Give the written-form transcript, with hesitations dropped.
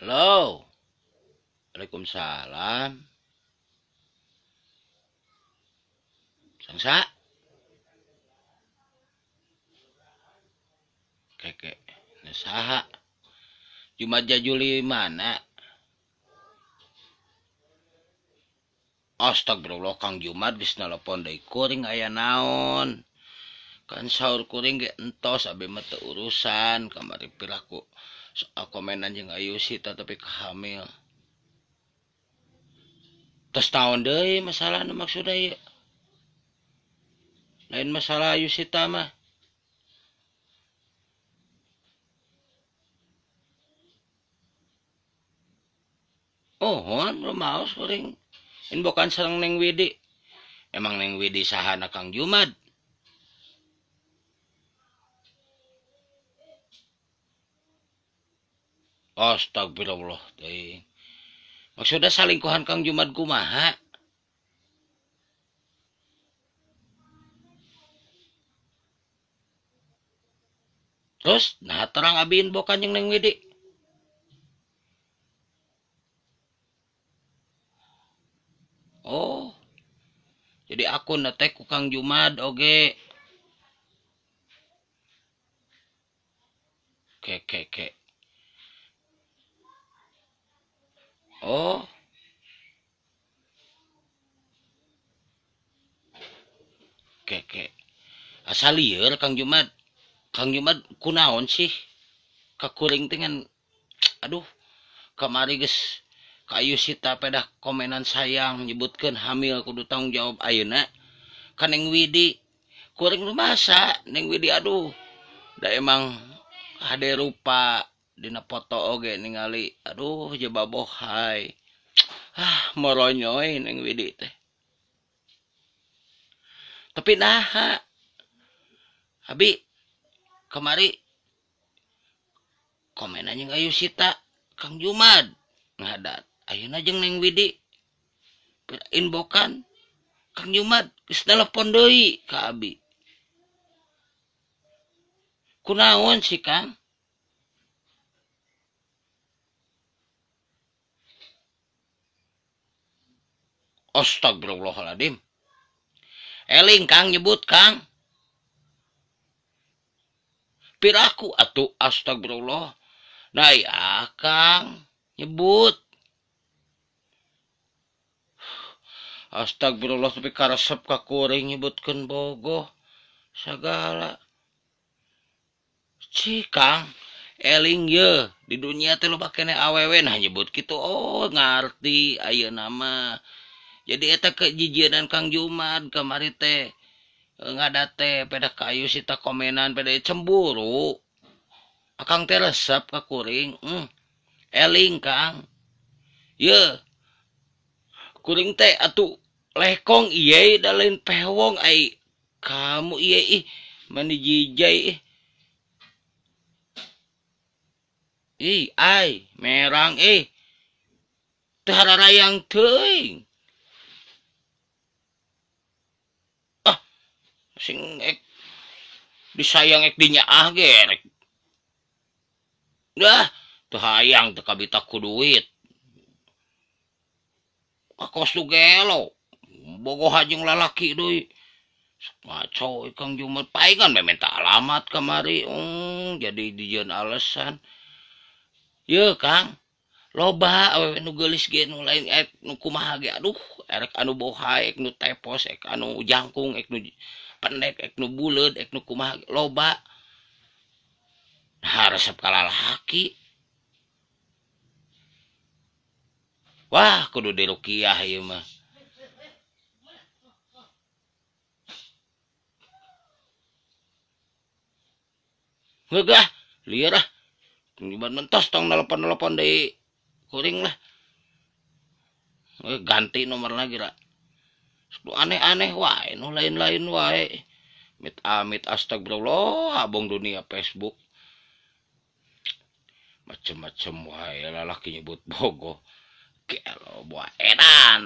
Halo. Waalaikumsalam. Sangsa? Keke. Nasaha. Jumat Juli mana? Astagfirullah Kang Jumat geus nelpon deui kuring aya naon. Kan saur kuring ge entos abe mah teu urusan kamari piraku soal komenan jeung Ayu Sita tapi hamil. Tos taon deui masalahna maksudna ieu. Lain masalah Ayu Sita mah. Oh, belum maos kuring. Inbokan sareng Neng Widi. Emang Neng Widi sahana Kang Jumat? Astagfirullah teuing. Maksudnya salingkuhan Kang Jumat kumaha? Terus nah terang abi inbokan jeung Neng Widi. Oh. Jadi akun teh ku Kang Jumat oge. Ke. Oh. Ke. Asal lieur Kang Jumat. Kang Jumat kunaon sih? Kakuring dengan aduh kamari geus Kayu Sita pedah komenan sayang nyebutkeun hamil kudu tanggung jawab ayeuna ka Neng Widi. Kuring masa Neng Widi aduh da emang hade rupa dina foto oge ningali aduh jebabohay. Moronyoy Neng Widi teh. Tapi naha abi kemari komenan jeung Ayu Sita Kang Jumat ngadat ayeuna jeung Neng Widi inbokan Kang Jumat geus telepon deui ka abi. Kunaon sih Kang? Astagfirullahaladzim. Eling Kang nyebut Kang. Piraku atuh astagfirullah. Nah ya Kang nyebut. Astagfirullah tapi karesep ka kuring nyebutkeun bogoh sagala. Ci Kang eling ye di dunia teh loba keneh awewe nah nyebut kitu oh ngarti ayeuna mah. Jadi eta kejijienan Kang Jumat kamari teh ngadate pedah Kayu Sita komenan pedah cemburu. Akang teh resep ka kuring. Eling Kang. Ye. Kuring teh atuh lekong iye da lain pewong ai. Kamu iye ih mani jijai ih. Ih ai merang ih. Teu hararayang teuing. Sing ek disayang ek dinyaah ge rek. Dah, teu hayang teu kabita ku duit. Akos tu gelo. Bogoh jeung lalaki deui. Ngaco Kang Jumat paingan mementa alamat kamari. Jadi dijieun alasan. Ye Kang, loba awewe nu geulis ge nu lain ek nu kumaha ge aduh erek anu boha ek nu tepos ek anu jangkung ek nu pendek ek nu buleud ek nu kumaha loba resep ka lalaki. Wah kudu diruqyah ieu mah. Ngegah lieur ah. Cuman mentos tong nelpon deui kuring lah. Ganti nomor lagi ra. Nu aneh-aneh wae, nu lain-lain wae. Amit astagfirullah, abong dunia Facebook. Macem-macem wae lalaki nyebut bogoh. Gelo buah edan.